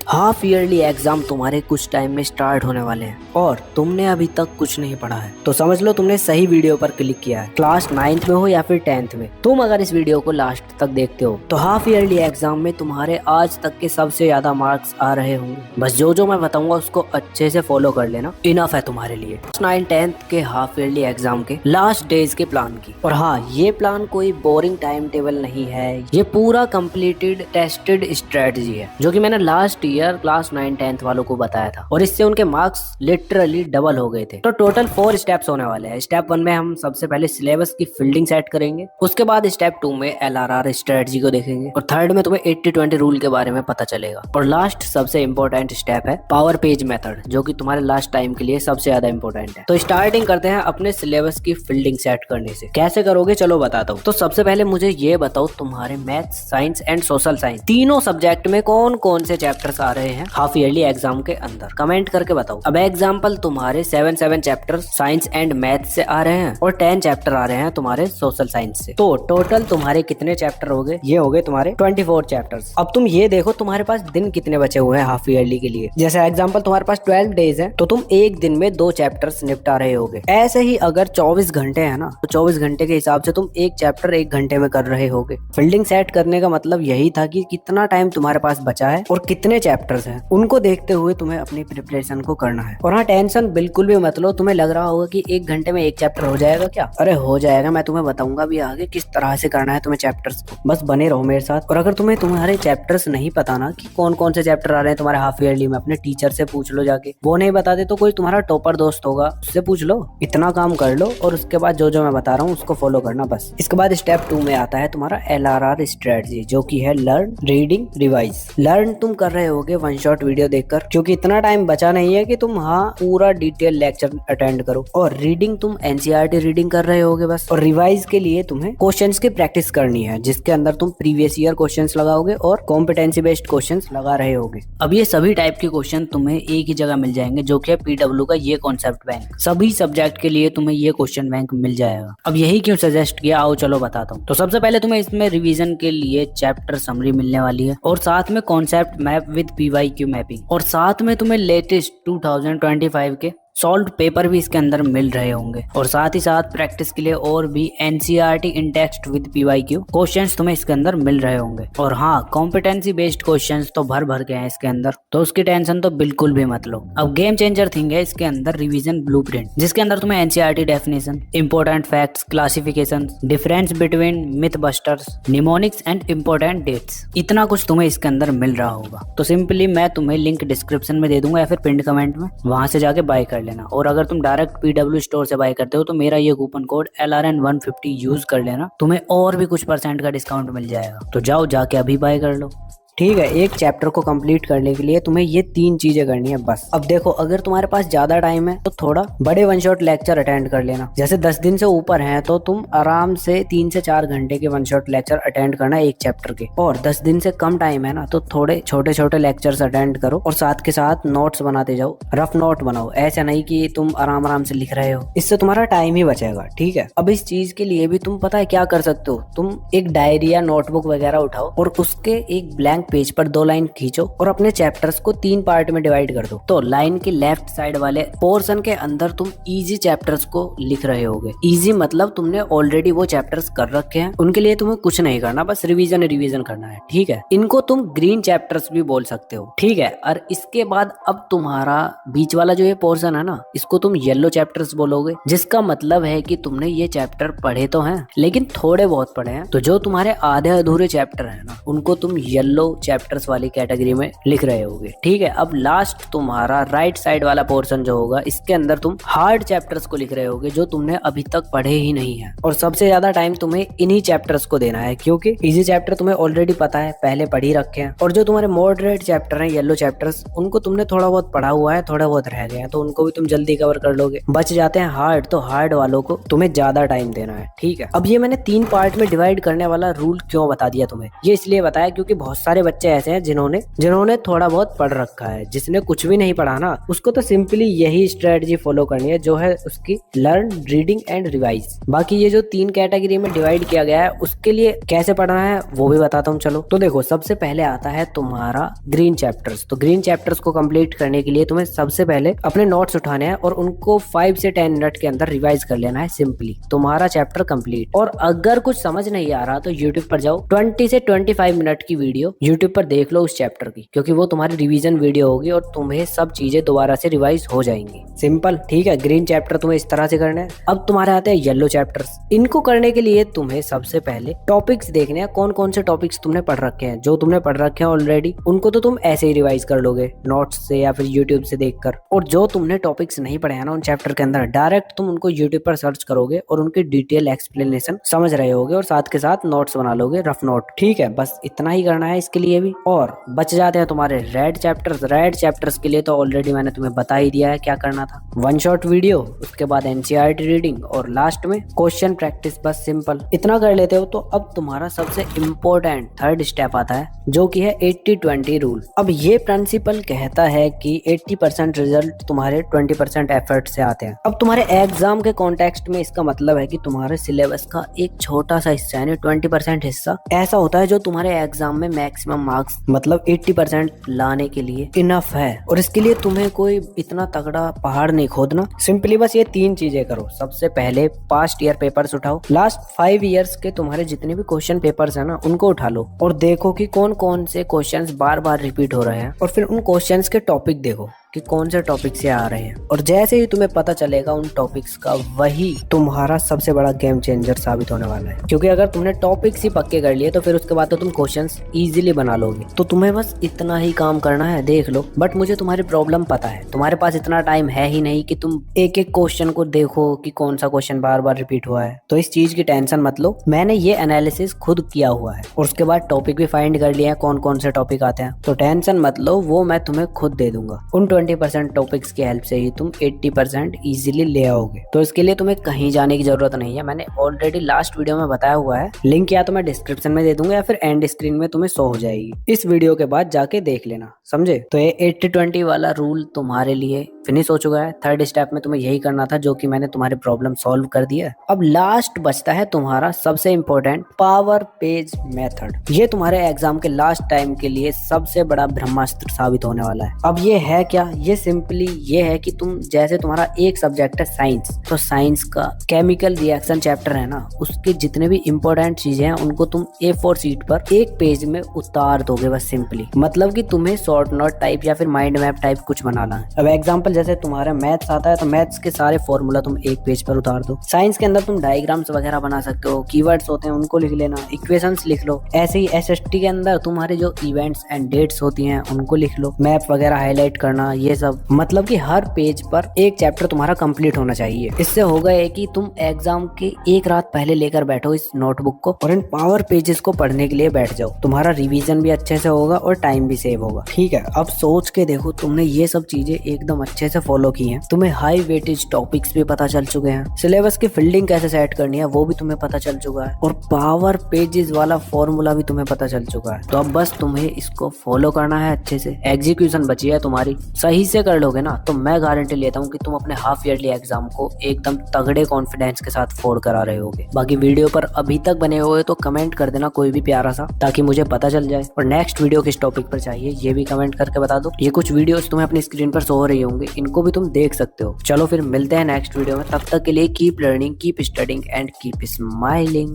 Half yearly exam तुम्हारे कुछ time में स्टार्ट होने वाले हैं और तुमने अभी तक कुछ नहीं पढ़ा है तो समझ लो तुमने सही वीडियो पर क्लिक किया है। क्लास 9th में हो या फिर 10th में, तुम अगर इस वीडियो को लास्ट तक देखते हो तो हाफ ईयरली एग्जाम में तुम्हारे आज तक के सबसे ज्यादा मार्क्स आ रहे होंगे। बस जो मैं बताऊंगा उसको अच्छे से फॉलो कर लेना, इनफ है तुम्हारे लिए। 9-10th के हाफ ईयरली एग्जाम के लास्ट डेज के प्लान की। और हाँ, ये प्लान कोई बोरिंग टाइम टेबल नहीं है, ये पूरा कंप्लीटेड टेस्टेड स्ट्रेटजी है जो कि मैंने लास्ट ईयर क्लास 9-10th वालों को बताया था और इससे उनके मार्क्स लिटरली डबल हो गए थे। तो टोटल 4 स्टेप्स होने वाले हैं। स्टेप 1 में हम सबसे पहले सिलेबस की फील्डिंग सेट करेंगे, उसके बाद स्टेप 2 में LRR स्ट्रेटजी को देखेंगे और थर्ड में तुम्हें 80-20 रूल के बारे में पता चलेगा। और लास्ट सबसे इंपॉर्टेंट स्टेप है पावर पेज मेथड, जो कि तुम्हारे लास्ट टाइम के लिए सबसे ज्यादा इंपॉर्टेंट है। तो स्टार्टिंग करते हैं अपने सिलेबस की फील्डिंग सेट करने से। कैसे करोगे चलो बताता हूँ। तो सबसे पहले मुझे ये बताओ, तुम्हारे maths, science and social science तीनों सब्जेक्ट में कौन कौन से चैप्टर्स आ रहे हैं हाफ ईयरली एग्जाम के अंदर, कमेंट करके बताओ। अब एग्जाम्पल तुम्हारे 7 चैप्टर साइंस एंड मैथ्स से आ रहे हैं और 10 चैप्टर आ रहे हैं तुम्हारे सोशल साइंस से। तो टोटल तुम्हारे कितने चैप्टर हो गए? ये हो गए तुम्हारे 24 चैप्टर्स। अब तुम ये देखो तुम्हारे पास दिन कितने बचे हुए हैं हाफ ईयरली के लिए। जैसे एग्जाम्पल तुम्हारे पास 12 डेज है तो तुम एक दिन में 2 चैप्टर्स निपटा रहे होगे। ऐसे ही अगर 24 घंटे है ना, तो 24 घंटे के हिसाब से तुम एक चैप्टर 1 घंटे में कर रहे होगे। फील्डिंग सेट करने का मतलब यही था कि कितना टाइम तुम्हारे पास बचा है और कितने चैप्टर्स हैं, उनको देखते हुए तुम्हें अपनी प्रिपरेशन को करना है। और हाँ, टेंशन बिल्कुल भी मत लो। तुम्हें लग रहा होगा कि 1 घंटे में 1 चैप्टर हो जाएगा क्या? अरे हो जाएगा, मैं तुम्हें बताऊंगा भी आगे किस तरह से करना है तुम्हें चैप्टर्स को। बस बने रहो मेरे साथ। और अगर तुम्हें तुम्हारे चैप्टर्स नहीं पता ना कि कौन कौन से चैप्टर आ रहे हैं तुम्हारे हाफ ईयरली में, अपने टीचर से पूछ लो जाके। वो नहीं बताते तो कोई तुम्हारा टॉपर दोस्त होगा, उससे पूछ लो। इतना काम कर लो और उसके बाद जो मैं बता रहा हूँ उसको फॉलो करना बस। इसके बाद स्टेप 2 में आता है तुम्हारा LRR स्ट्रेटजी, जो की है लर्न, रीडिंग, रिवाइज। लर्न तुम कर रहे होगे 1 शॉट वीडियो देखकर, क्योंकि इतना टाइम बचा नहीं है कि तुम पूरा डिटेल लेक्चर अटेंड करो। और रीडिंग तुम NCERT रीडिंग कर रहे होगे बस। और रिवाइज के लिए तुम्हें क्वेश्चंस की प्रैक्टिस करनी है, जिसके अंदर तुम प्रीवियस ईयर क्वेश्चंस लगाओगे और कॉम्पिटेंसी बेस्ड क्वेश्चंस लगा रहे होगे। अब ये सभी टाइप के क्वेश्चन तुम्हें एक ही जगह मिल जाएंगे, जो कि है PW का ये कॉन्सेप्ट बैंक। सभी सब्जेक्ट के लिए तुम्हें ये क्वेश्चन बैंक मिल जाएगा। अब यही क्यों सजेस्ट किया, आओ चलो बताता हूँ। तो सबसे पहले तुम्हें इसमें रिवीजन के लिए चैप्टर समरी मिलने वाली है और साथ में concept map with PYQ mapping, और साथ में तुम्हें लेटेस्ट 2025 के सॉल्व पेपर भी इसके अंदर मिल रहे होंगे। और साथ ही साथ प्रैक्टिस के लिए और भी NCERT in text with PYQ questions तुम्हें इसके अंदर मिल रहे होंगे। और हाँ, कॉम्पिटेंसी बेस्ड क्वेश्चंस तो भर भर के हैं इसके अंदर, तो उसकी टेंशन तो बिल्कुल भी मत लो। अब गेम चेंजर थिंग है इसके अंदर रिवीजन ब्लूप्रिंट, जिसके अंदर तुम्हें NCERT definition, important facts, classification, difference between myth busters, mnemonics and important dates, इतना कुछ तुम्हें इसके अंदर मिल रहा होगा। तो सिंपली मैं तुम्हें लिंक डिस्क्रिप्शन में दे दूंगा या फिर पिंड कमेंट में, वहां से जाके बाय कर लेना। और अगर तुम डायरेक्ट PW स्टोर से बाय करते हो तो मेरा ये कूपन कोड LRN150 यूज कर लेना, तुम्हें और भी कुछ % का डिस्काउंट मिल जाएगा। तो जाओ जाके अभी बाय कर लो। ठीक है, एक चैप्टर को कंप्लीट करने के लिए तुम्हें ये 3 चीजें करनी है बस। अब देखो, अगर तुम्हारे पास ज्यादा टाइम है तो थोड़ा बड़े 1 शॉट लेक्चर अटेंड कर लेना। जैसे 10 दिन से ऊपर है तो तुम आराम से 3 से 4 घंटे के 1 शॉट लेक्चर अटेंड करना एक चैप्टर के। और 10 दिन से कम टाइम है ना तो थोड़े छोटे छोटे लेक्चर्स अटेंड करो और साथ के साथ नोट्स बनाते जाओ। रफ नोट बनाओ, ऐसा नहीं कि तुम आराम आराम से लिख रहे हो, इससे तुम्हारा टाइम ही बचेगा। ठीक है, अब इस चीज के लिए भी तुम पता है क्या कर सकते हो, तुम एक डायरी या नोटबुक वगैरह उठाओ और उसके एक ब्लैंक पेज पर 2 लाइन खींचो और अपने चैप्टर्स को 3 पार्ट में डिवाइड कर दो। तो लाइन के लेफ्ट साइड वाले पोर्शन के अंदर तुम इजी चैप्टर्स को लिख रहे होगे। इजी मतलब तुमने ऑलरेडी वो चैप्टर्स कर रखे हैं, उनके लिए तुम्हें कुछ नहीं करना, बस रिवीजन करना है। ठीक है, इनको तुम ग्रीन चैप्टर्स भी बोल सकते हो। ठीक है, और इसके बाद अब तुम्हारा बीच वाला जो ये पोर्शन है ना, इसको तुम येलो चैप्टर्स बोलोगे, जिसका मतलब है कि तुमने ये चैप्टर पढ़े तो हैं लेकिन थोड़े बहुत पढ़े हैं। तो जो तुम्हारे आधे अधूरे चैप्टर है ना, उनको तुम येलो चैप्टर्स वाली कैटेगरी में लिख रहे होगे। ठीक है, अब लास्ट तुम्हारा राइट साइड वाला पोर्शन जो होगा, इसके अंदर तुम हार्ड चैप्टर्स को लिख रहे होगे जो तुमने अभी तक पढ़े ही नहीं है। और सबसे ज्यादा टाइम तुम्हें इन्हीं चैप्टर्स को देना है, क्योंकि इजी चैप्टर तुम्हें ऑलरेडी पता है, पहले पढ़ ही रखे हैं। और जो तुम्हारे मॉडरेट चैप्टर हैं, येलो चैप्टर्स, उनको तुमने थोड़ा बहुत पढ़ा हुआ है, थोड़ा बहुत रह गया है, तो उनको भी तुम जल्दी कवर कर लोगे। बच जाते हैं हार्ड, तो हार्ड वालों को तुम्हें ज्यादा टाइम देना है। ठीक है, अब ये मैंने 3 पार्ट में डिवाइड करने वाला रूल क्यों बता दिया तुम्हें, ये इसलिए बताया क्योंकि बहुत सारे बच्चे ऐसे हैं जिन्होंने थोड़ा बहुत पढ़ रखा है। जिसने कुछ भी नहीं पढ़ा ना, उसको तो सिंपली यही स्ट्रेटजी फॉलो करनी है, जो है उसकी लर्न, रीडिंग एंड रिवाइज। बाकी ये जो 3 कैटेगरी में डिवाइड किया गया है, उसके लिए कैसे पढ़ना है वो भी बताता हूँ। चलो तो देखो, सबसे पहले आता है तुम्हारा ग्रीन चैप्टर्स। तो ग्रीन चैप्टर्स को कंप्लीट करने के लिए तुम्हें सबसे पहले अपने नोट्स उठाने हैं और उनको 5 से 10 मिनट के अंदर रिवाइज कर लेना है। सिंपली तुम्हारा चैप्टर कंप्लीट। और अगर कुछ समझ नहीं आ रहा तो यूट्यूब पर जाओ, 20 से 25 मिनट की वीडियो यूट्यूब पर देख लो उस चैप्टर की, क्योंकि वो तुम्हारी रिवीजन वीडियो होगी और तुम्हें सब चीजें दोबारा से रिवाइज हो जाएंगी। सिंपल, ठीक है। ग्रीन चैप्टर तुम्हें इस तरह से करना है। अब तुम्हारे आते हैं येलो चैप्टर्स। इनको करने के लिए तुम्हें सबसे पहले टॉपिक्स देखने हैं, कौन कौन से टॉपिक्स तुमने पढ़ रखे हैं। जो तुमने पढ़ रखे हैं ऑलरेडी, उनको तो तुम ऐसे ही रिवाइज कर लोगे नोट्स से या फिर यूट्यूब से देखकर। और जो तुमने टॉपिक्स नहीं पढ़े हैं ना उन चैप्टर के अंदर, डायरेक्ट तुम उनको यूट्यूब पर सर्च करोगे और उनकी डिटेल एक्सप्लेनेशन समझ रहे होगे और साथ के साथ नोट्स बना लोगे, रफ नोट। ठीक है, बस इतना ही करना है इसके लिए भी। और बच जाते हैं तुम्हारे रेड चैप्टर्स। रेड चैप्टर्स के लिए तो ऑलरेडी मैंने तुम्हें बता ही दिया है क्या करना था। 1 शॉट वीडियो, उसके बाद एनसीईआरटी रीडिंग और लास्ट में क्वेश्चन प्रैक्टिस। बस सिंपल इतना कर लेते हो तो अब तुम्हारा सबसे इम्पोर्टेंट 3rd स्टेप आता है, जो कि है 80-20 रूल। अब ये प्रिंसिपल कहता है कि 80% रिजल्ट तुम्हारे 20% एफर्ट से आते हैं। अब तुम्हारे एग्जाम के कॉन्टेक्स्ट में इसका मतलब है कि तुम्हारे सिलेबस का एक छोटा सा हिस्सा, यानी 20% हिस्सा ऐसा होता है जो तुम्हारे एग्जाम में मैक्सिमम मार्क्स मतलब 80% लाने के लिए इनफ है। और इसके लिए तुम्हें कोई इतना तगड़ा पहाड़ नहीं खोदना। सिंपली बस ये 3 चीजें करो। सबसे पहले पास्ट ईयर पेपर्स उठाओ, लास्ट 5 ईयर्स के तुम्हारे जितने भी क्वेश्चन पेपर्स है ना उनको उठा लो और देखो कि कौन कौन से क्वेश्चंस बार बार रिपीट हो रहे हैं। और फिर उन क्वेश्चंस के टॉपिक देखो कि कौन से टॉपिक से आ रहे हैं। और जैसे ही तुम्हें पता चलेगा उन टॉपिक्स का, वही तुम्हारा सबसे बड़ा गेम चेंजर साबित होने वाला है। क्योंकि अगर तुमने टॉपिक्स ही पक्के कर लिए तो फिर उसके बाद तो तुम क्वेश्चंस इजीली बना लोगे। तो तुम्हें बस इतना ही काम करना है, देख लो। बट मुझे तुम्हारी प्रॉब्लम पता है, तुम्हारे पास इतना टाइम है ही नहीं कि तुम एक एक क्वेश्चन को देखो कि कौन सा क्वेश्चन बार बार रिपीट हुआ है। तो इस चीज की टेंशन मत लो, मैंने ये एनालिसिस खुद किया हुआ है और उसके बाद टॉपिक भी फाइंड कर लिया है कौन कौन से टॉपिक आते हैं। तो टेंशन मत लो, वो मैं तुम्हें खुद दे दूंगा। उन 20% टॉपिक्स की हेल्प से ही तुम 80% इजीली ले आओगे। तो इसके लिए तुम्हें कहीं जाने की जरूरत नहीं है, मैंने ऑलरेडी लास्ट वीडियो में बताया हुआ है। लिंक या तो मैं डिस्क्रिप्शन में दे दूंगा या फिर एंड स्क्रीन में तुम्हें शो हो जाएगी। इस वीडियो के बाद जाके देख लेना, समझे। तो ये 80-20 वाला रूल तुम्हारे लिए फिनिश हो चुका है। 3rd स्टेप में तुम्हें यही करना था, जो कि मैंने तुम्हारी प्रॉब्लम सॉल्व कर दिया। अब लास्ट बचता है तुम्हारा सबसे इंपॉर्टेंट पावर पेज मेथड। ये तुम्हारे एग्जाम के लास्ट टाइम के लिए सबसे बड़ा ब्रह्मास्त्र साबित होने वाला है। अब ये है क्या? ये सिंपली ये है कि तुम, जैसे तुम्हारा एक सब्जेक्ट है साइंस, तो साइंस का केमिकल रिएक्शन चैप्टर है ना, उसके जितने भी इंपॉर्टेंट चीजें हैं उनको तुम A4 शीट पर एक पेज में उतार दोगे। बस सिंपली मतलब कि तुम्हें शॉर्ट नोट टाइप या फिर माइंड मैप टाइप कुछ बनाना है। अब एग्जाम्पल जैसे तुम्हारा मैथ्स आता है तो मैथ्स के सारे फॉर्मूला तुम एक पेज पर उतार दो। साइंस के अंदर तुम डायग्राम्स वगैरह बना सकते हो, कीवर्ड्स होते हैं उनको लिख लेना, इक्वेशंस लिख लो। ऐसे ही SST के अंदर तुम्हारे जो इवेंट्स एंड डेट्स होती हैं उनको लिख लो, मैप वगैरह हाईलाइट करना, ये सब। मतलब कि हर पेज पर एक चैप्टर तुम्हारा कंप्लीट होना चाहिए। इससे होगा ये कि तुम एग्जाम के एक रात पहले लेकर बैठो इस नोटबुक को और इन पावर पेजेस को पढ़ने के लिए बैठ जाओ। तुम्हारा रिवीजन भी अच्छे से होगा और टाइम भी सेव होगा। ठीक है, अब सोच के देखो, तुमने ये सब चीजें एकदम अच्छे से फॉलो की हैं। तुम्हें हाई वेटेज टॉपिक्स भी पता चल चुके हैं, सिलेबस की फील्डिंग कैसे सेट करनी है वो भी तुम्हें पता चल चुका है, और पावर पेजेस वाला फॉर्मूला भी तुम्हें पता चल चुका है। तो अब बस तुम्हें इसको फॉलो करना है अच्छे से। एग्जीक्यूशन बची है तुम्हारी, सही से कर लोगे ना तो मैं गारंटी लेता हूँ कि तुम अपने हाफ ईयरली एग्जाम को एकदम तगड़े कॉन्फिडेंस के साथ फोड़ करा रहे होगे। बाकी वीडियो पर अभी तक बने हुए तो कमेंट कर देना कोई भी प्यारा सा, ताकि मुझे पता चल जाए। और नेक्स्ट वीडियो किस टॉपिक पर चाहिए ये भी कमेंट करके बता दो। ये कुछ वीडियोस तुम्हें अपनी स्क्रीन पर शो हो रही होंगी, इनको भी तुम देख सकते हो। चलो फिर मिलते हैं नेक्स्ट वीडियो में, तब तक के लिए keep learning, keep studying and keep smiling.